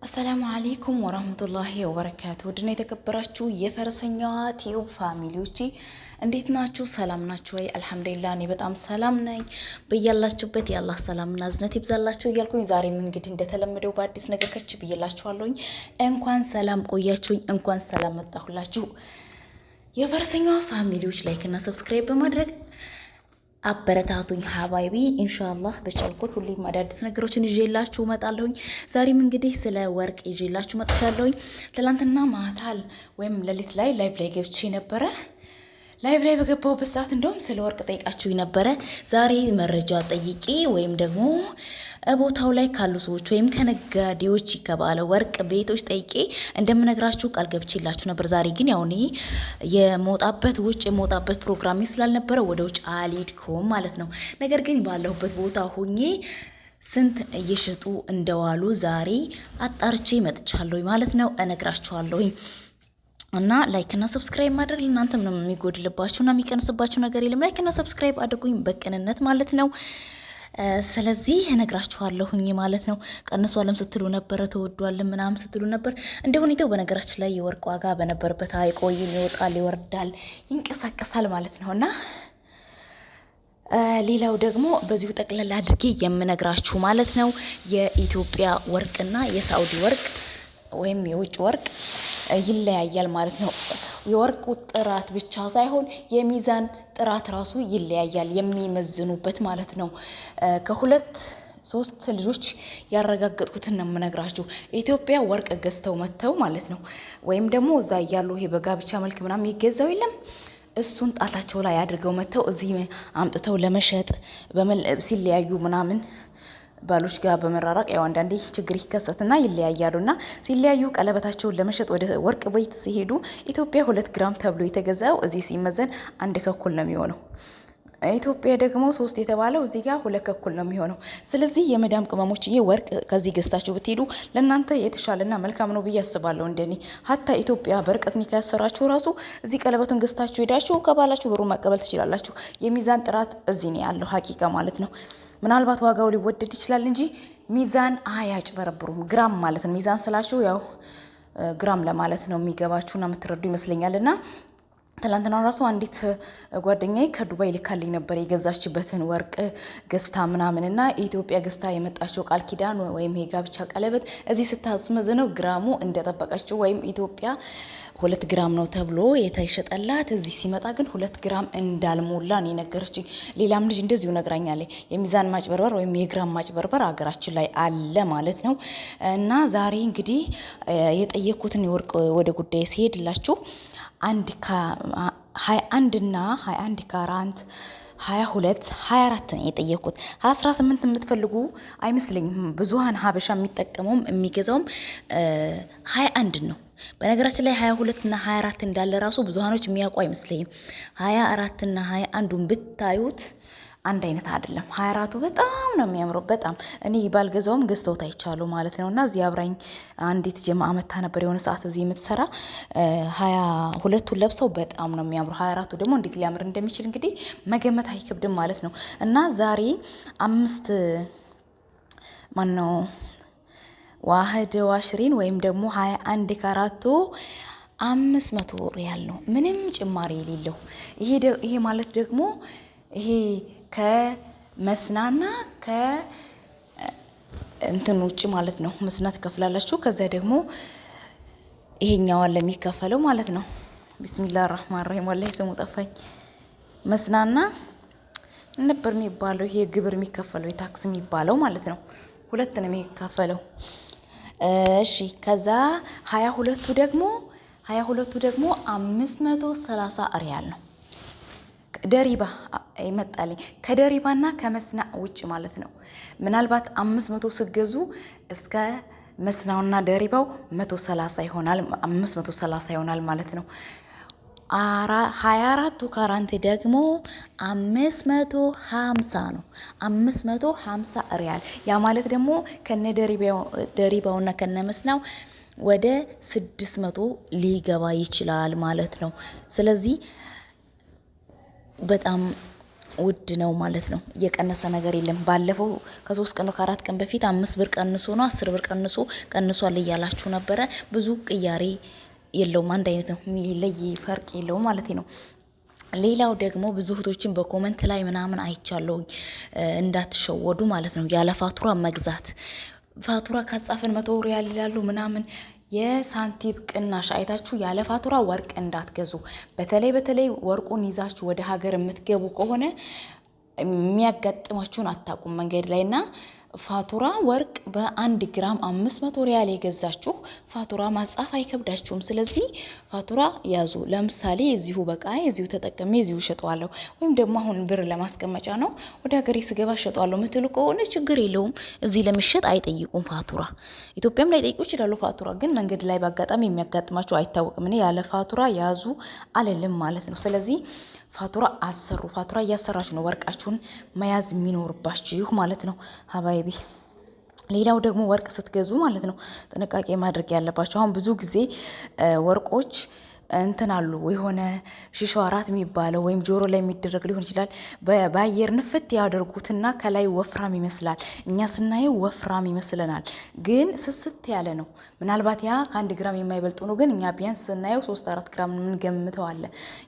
አሰላሙ አለይኩም ወራህመቱላሂ ወበረካቱ። ወድና የተከበራችሁ የፈረሰኛዋ ቲዩብ ፋሚሊዎቼ እንዴት ናችሁ? ሰላም ናችሁ ወይ? አልሐምዱሊላህ እኔ በጣም ሰላም ነኝ። በያላችሁበት የአላህ ሰላምና እዝነት ይብዛላችሁ እያልኩኝ ዛሬም እንግዲህ እንደተለመደው በአዲስ ነገር ከች ብዬላችኋለሁኝ። እንኳን ሰላም ቆያችሁኝ፣ እንኳን ሰላም መጣሁላችሁ። የፈረሰኛዋ ፋሚሊዎች ላይክ እና ሰብስክራይብ በማድረግ አበረታቱኝ ሀባይቢ። ኢንሻአላህ በቻልኩት ሁሌም አዳዲስ ነገሮችን ይዤላችሁ እመጣለሁኝ። ዛሬም እንግዲህ ስለ ወርቅ ይዤላችሁ መጥቻለሁኝ። ትላንትና ማታል ወይም ሌሊት ላይ ላይቭ ላይ ገብቼ ነበረ። ላይቭ ላይ በገባሁበት ሰዓት እንደውም ስለ ወርቅ ጠይቃችሁ ነበረ። ዛሬ መረጃ ጠይቄ ወይም ደግሞ ቦታው ላይ ካሉ ሰዎች ወይም ከነጋዴዎች ከባለ ወርቅ ቤቶች ጠይቄ እንደምነግራችሁ ቃል ገብቼላችሁ ነበር። ዛሬ ግን ያው እኔ የመውጣበት ፕሮግራም ስላልነበረ ወደ ውጭ አልሄድኩም ማለት ነው። ነገር ግን ባለሁበት ቦታ ሆኜ ስንት እየሸጡ እንደዋሉ ዛሬ አጣርቼ መጥቻለሁ ማለት ነው። እነግራችኋለሁኝ። እና ላይክ እና ሰብስክራይብ ማድረግ ለእናንተ ምንም የሚጎድልባችሁና የሚቀንስባችሁ ነገር የለም። ላይክ እና ሰብስክራይብ አድርጉኝ በቅንነት ማለት ነው። ስለዚህ እነግራችኋለሁኝ ማለት ነው። ቀንሷልም ስትሉ ነበረ፣ ተወዷልም ምናምን ስትሉ ነበር። እንደ ሁኔታው በነገራችን ላይ የወርቅ ዋጋ በነበረበት አይቆይም፣ ይወጣል፣ ይወርዳል፣ ይንቀሳቀሳል ማለት ነውና ሌላው ደግሞ በዚሁ ጠቅለል አድርጌ የምነግራችሁ ማለት ነው የኢትዮጵያ ወርቅና የሳውዲ ወርቅ ወይም የውጭ ወርቅ ይለያያል ማለት ነው። የወርቁ ጥራት ብቻ ሳይሆን የሚዛን ጥራት ራሱ ይለያያል፣ የሚመዝኑበት ማለት ነው። ከሁለት ሶስት ልጆች ያረጋገጥኩትን ነው የምነግራችሁ። ኢትዮጵያ ወርቅ ገዝተው መተው ማለት ነው፣ ወይም ደግሞ እዛ እያሉ ይሄ በጋብቻ መልክ ምናምን ይገዛው የለም እሱን ጣታቸው ላይ አድርገው መተው እዚህ አምጥተው ለመሸጥ ሲለያዩ ምናምን ባሎች ጋር በመራራቅ ያው አንዳንዴ ችግር ይከሰትና ይለያያሉና ሲለያዩ ቀለበታቸውን ለመሸጥ ወደ ወርቅ ቤት ሲሄዱ ኢትዮጵያ 2 ግራም ተብሎ የተገዛው እዚህ ሲመዘን 1 ከኩል ነው የሚሆነው። ኢትዮጵያ ደግሞ 3 የተባለው እዚህ ጋር 2 ከኩል ነው የሚሆነው። ስለዚህ የመዳም ቅመሞች ወርቅ ከዚህ ገዝታችሁ ብትሄዱ ለእናንተ የተሻለና መልካም ነው ብዬ አስባለሁ። እንደኔ ሀታ ኢትዮጵያ በርቀት ኒካ ያሰራችሁ ራሱ እዚህ ቀለበቱን ገዝታችሁ ሄዳችሁ ከባላችሁ ብሩ መቀበል ትችላላችሁ። የሚዛን ጥራት እዚህ ነው ያለው ሀቂቃ ማለት ነው። ምናልባት ዋጋው ሊወደድ ይችላል እንጂ ሚዛን አያጭበረብሩም። ግራም ማለት ነው። ሚዛን ስላችሁ ያው ግራም ለማለት ነው የሚገባችሁና የምትረዱ ይመስለኛልና ትላንትና ራሱ አንዲት ጓደኛዬ ከዱባይ ልካልኝ ነበር የገዛችበትን ወርቅ ገዝታ ምናምንና ኢትዮጵያ ገዝታ የመጣችው ቃል ኪዳን ወይም የጋብቻ ቀለበት እዚህ ስታስመዝነው ግራሙ እንደጠበቀችው ወይም ኢትዮጵያ 2 ግራም ነው ተብሎ የተሸጠላት እዚህ ሲመጣ ግን 2 ግራም እንዳልሞላ ነው የነገረችኝ። ሌላም ልጅ እንደዚሁ ነግራኛለች። የሚዛን ማጭበርበር ወይም የግራም ማጭበርበር ሀገራችን ላይ አለ ማለት ነው። እና ዛሬ እንግዲህ የጠየኩትን የወርቅ ወደ ጉዳይ ሲሄድላችሁ 21 እና 21 ካራንት 22 24 ነው የጠየቁት። 18 የምትፈልጉ አይመስለኝም። ብዙሃን ሀበሻ የሚጠቀመውም የሚገዛውም 21 ነው። በነገራችን ላይ 22 እና 24 እንዳለ ራሱ ብዙሃኖች የሚያውቁ አይመስለኝም። 24 እና 21ን ብታዩት አንድ አይነት አይደለም። 24ቱ በጣም ነው የሚያምረው። በጣም እኔ ባልገዛውም ገዝተውት አይቻሉ ማለት ነውና እዚህ አብራኝ አንዲት ጀማዓ መታ ነበር የሆነ ሰዓት እዚህ የምትሰራ 22ቱን ለብሰው በጣም ነው የሚያምሩ። 24ቱ ደግሞ እንዴት ሊያምር እንደሚችል እንግዲህ መገመት አይከብድም ማለት ነው። እና ዛሬ 21 ወይም ደግሞ 21 ካራቱ 500 ሪያል ነው፣ ምንም ጭማሪ የሌለው። ይሄ ማለት ደግሞ ይሄ ከመስናና እንትን ውጭ ማለት ነው። መስና ትከፍላላችሁ። ከዛ ደግሞ ይሄኛው አለ የሚከፈለው ማለት ነው። ቢስሚላህ አርህማን ረሂም ወላሂ ስሙ ጠፋኝ። መስናና ነበር የሚባለው ይሄ ግብር የሚከፈለው የታክስ የሚባለው ማለት ነው። 2 ነው የሚከፈለው። እሺ ከዛ 22ቱ ደግሞ 530 ሪያል ነው። ደሪባ ይመጣልኝ ከደሪባና ከመስና ውጭ ማለት ነው። ምናልባት 500 ስገዙ እስከ መስናውና ደሪባው 130 ይሆናል፣ 530 ይሆናል ማለት ነው። 24ቱ ካራንት ደግሞ 550 ነው። 550 ሪያል። ያ ማለት ደግሞ ከነ ደሪባውና ከነ መስናው ወደ 600 ሊገባ ይችላል ማለት ነው። ስለዚህ በጣም ውድ ነው ማለት ነው። እየቀነሰ ነገር የለም። ባለፈው ከ3 ቀን ነው ከ4 ቀን በፊት 5 ብር ቀንሶ ነው 10 ብር ቀንሷል እያላችሁ ነበረ። ብዙ ቅያሬ የለውም፣ አንድ አይነት ነው፣ የሚለይ ፈርቅ የለውም ማለት ነው። ሌላው ደግሞ ብዙ እህቶችን በኮመንት ላይ ምናምን አይቻለሁኝ፣ እንዳትሸወዱ ማለት ነው። ያለ ፋቱራ መግዛት፣ ፋቱራ ካጻፈን 100 ሪያል ይላሉ ምናምን። የሳንቲም ቅናሽ አይታችሁ ያለ ፋቱራ ወርቅ እንዳትገዙ። በተለይ ወርቁን ይዛችሁ ወደ ሀገር የምትገቡ ከሆነ የሚያጋጥማችሁን አታውቁም መንገድ ላይና ፋቱራ ወርቅ በ1 ግራም 500 ሪያል የገዛችሁ ፋቱራ ማጻፍ አይከብዳችሁም። ስለዚህ ፋቱራ ያዙ። ለምሳሌ እዚሁ በቃ እዚሁ ተጠቅሜ እዚሁ ሸጠዋለሁ፣ ወይም ደግሞ አሁን ብር ለማስቀመጫ ነው ወደ ሀገሬ ስገባ ሸጠዋለሁ ምትሉ ከሆነ ችግር የለውም። እዚህ ለምሸጥ አይጠይቁም ፋቱራ። ኢትዮጵያም ላይ ጠይቁ ይችላሉ ፋቱራ፣ ግን መንገድ ላይ በአጋጣሚ የሚያጋጥማቸው አይታወቅም። እኔ ያለ ፋቱራ ያዙ አልልም ማለት ነው። ስለዚህ ፋቱራ አሰሩ። ፋቱራ እያሰራችሁ ነው ወርቃችሁን መያዝ የሚኖርባችሁ ማለት ነው ሀባይቢ። ሌላው ደግሞ ወርቅ ስትገዙ ማለት ነው ጥንቃቄ ማድረግ ያለባቸው፣ አሁን ብዙ ጊዜ ወርቆች እንትን አሉ የሆነ ሺሾ አራት የሚባለው ወይም ጆሮ ላይ የሚደረግ ሊሆን ይችላል። በአየር ንፍት ያደርጉትና ከላይ ወፍራም ይመስላል። እኛ ስናየው ወፍራም ይመስለናል፣ ግን ስስት ያለ ነው። ምናልባት ያ ከ1 ግራም የማይበልጡ ነው፣ ግን እኛ ቢያንስ ስናየው 3-4 ግራም ምን ገምተው አለ።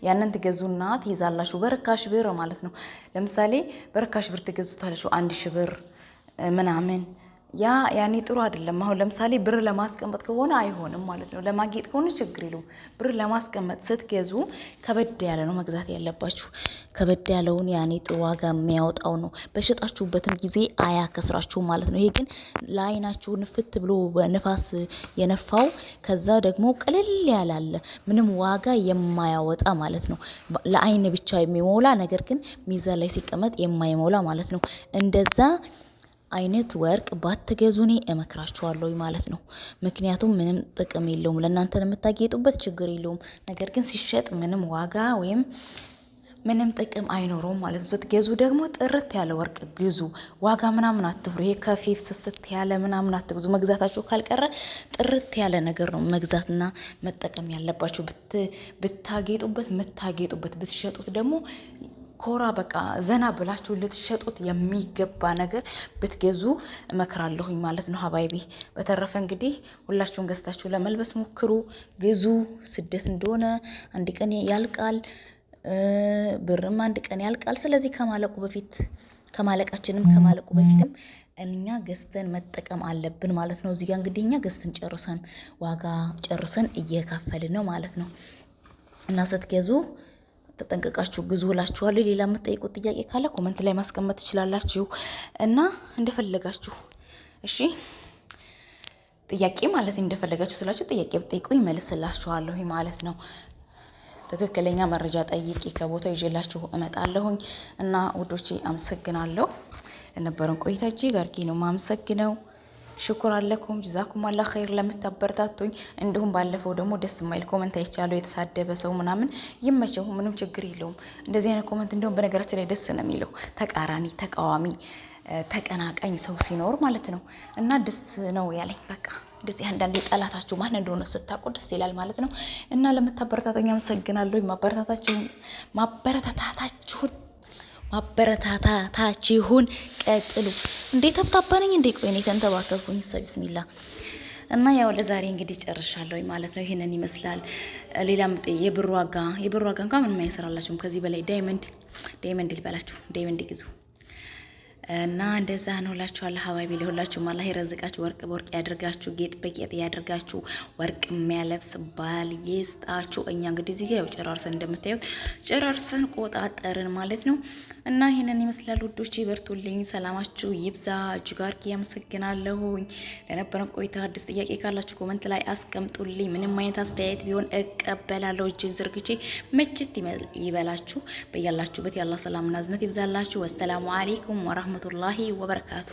ያንን ትገዙና ትይዛላችሁ በርካሽ ብር ማለት ነው። ለምሳሌ በርካሽ ብር ትገዙታላችሁ 1000 ብር ምናምን። ያኔ ጥሩ አይደለም። አሁን ለምሳሌ ብር ለማስቀመጥ ከሆነ አይሆንም ማለት ነው። ለማጌጥ ከሆነ ችግር የለውም። ብር ለማስቀመጥ ስትገዙ ከበድ ያለ ነው መግዛት ያለባችሁ። ከበድ ያለውን ያኔ ጥሩ ዋጋ የሚያወጣው ነው። በሸጣችሁበትም ጊዜ አያከስራችሁ ማለት ነው። ይሄ ግን ለአይናችሁ ንፍት ብሎ በንፋስ የነፋው ከዛ ደግሞ ቅልል ያላለ ምንም ዋጋ የማያወጣ ማለት ነው። ለአይን ብቻ የሚሞላ ነገር ግን ሚዛን ላይ ሲቀመጥ የማይሞላ ማለት ነው። እንደዛ አይነት ወርቅ ባትገዙ እኔ እመክራችኋለሁ ማለት ነው። ምክንያቱም ምንም ጥቅም የለውም። ለእናንተ የምታጌጡበት ችግር የለውም፣ ነገር ግን ሲሸጥ ምንም ዋጋ ወይም ምንም ጥቅም አይኖረውም ማለት ነው። ስትገዙ ደግሞ ጥርት ያለ ወርቅ ግዙ። ዋጋ ምናምን አትፍሩ። ይሄ ከፊፍ ስስት ያለ ምናምን አትግዙ። መግዛታችሁ ካልቀረ ጥርት ያለ ነገር ነው መግዛትና መጠቀም ያለባችሁ። ብታጌጡበት ብትሸጡት ደግሞ ኮራ በቃ ዘና ብላችሁ ልትሸጡት የሚገባ ነገር ብትገዙ እመክራለሁኝ ማለት ነው ሀባይቢ። በተረፈ እንግዲህ ሁላችሁም ገዝታችሁ ለመልበስ ሞክሩ፣ ግዙ። ስደት እንደሆነ አንድ ቀን ያልቃል፣ ብርም አንድ ቀን ያልቃል። ስለዚህ ከማለቁ በፊትም እኛ ገዝተን መጠቀም አለብን ማለት ነው። እዚህ ጋር እንግዲህ እኛ ገዝተን ጨርሰን ዋጋ ጨርሰን እየከፈልን ነው ማለት ነው። እና ስትገዙ ተጠንቀቃችሁ ግዙ እላችኋለሁ። ሌላ የምትጠይቁት ጥያቄ ካለ ኮመንት ላይ ማስቀመጥ ትችላላችሁ እና እንደፈለጋችሁ እሺ። ጥያቄ ማለት እንደፈለጋችሁ ስላችሁ ጥያቄ ብትጠይቁኝ መልስላችኋለሁ ማለት ነው። ትክክለኛ መረጃ ጠይቂ፣ ከቦታው ይዤላችሁ እመጣለሁኝ። እና ውዶቼ አመሰግናለሁ ለነበረን ቆይታ። እጅግ አድርጌ ነው ማመሰግነው። ሽኩር አለኩም ጀዛኩም አላህ ኸይር ለምታበረታቱኝ። እንዲሁም ባለፈው ደግሞ ደስ የማይል ኮመንት አይቻለሁ፣ የተሳደበ ሰው ምናምን። ይመቸው፣ ምንም ችግር የለውም። እንደዚህ አይነት ኮመንት እንደውም በነገራችን ላይ ደስ ነው የሚለው፣ ተቃራኒ ተቃዋሚ ተቀናቃኝ ሰው ሲኖር ማለት ነው። እና ደስ ነው ያለኝ። በቃ እንደዚህ አንዳንዴ ጠላታችሁ ማን እንደሆነ ስታውቁ ደስ ይላል ማለት ነው። እና ለምታበረታቱኝ አመሰግናለሁ። ማበረታታችሁን ቀጥሉ። እንዴ ተብታባነኝ እንዴ ቆይ እኔ ተንተባከብኩኝ። ቢስሚላ። እና ያው ለዛሬ እንግዲህ ጨርሻለሁ ማለት ነው። ይሄንን ይመስላል። ሌላም የብር ዋጋ እንኳን ምንም አይሰራላችሁም ከዚህ በላይ ዳይመንድ ልበላችሁ፣ ዳይመንድ ግዙ። እና እንደዛ ነው እላችኋለሁ ሀባይቢ። ለሁላችሁም አላህ ይረዝቃችሁ፣ ወርቅ በወርቅ ያድርጋችሁ፣ ጌጥ በጌጥ ያድርጋችሁ፣ ወርቅ የሚያለብስ ባል ይስጣችሁ። እኛ እንግዲህ እዚህ ጋር ያው ጨራርሰን እንደምታዩት ጨራርሰን ቆጣጠርን ማለት ነው። እና ይሄንን ይመስላል ውዶቼ፣ በርቱልኝ፣ ሰላማችሁ ይብዛ። እጅግ አድርጌ አመሰግናለሁኝ ለነበረን ቆይታ። አዲስ ጥያቄ ካላችሁ ኮመንት ላይ አስቀምጡልኝ። ምንም አይነት አስተያየት ቢሆን እቀበላለሁ። እጅን ዝርግቼ መችት ይበላችሁ። በያላችሁበት ያላ ሰላምና እዝነት ይብዛላችሁ። ወሰላሙ አለይኩም ወራህመቱላሂ ወበረካቱ።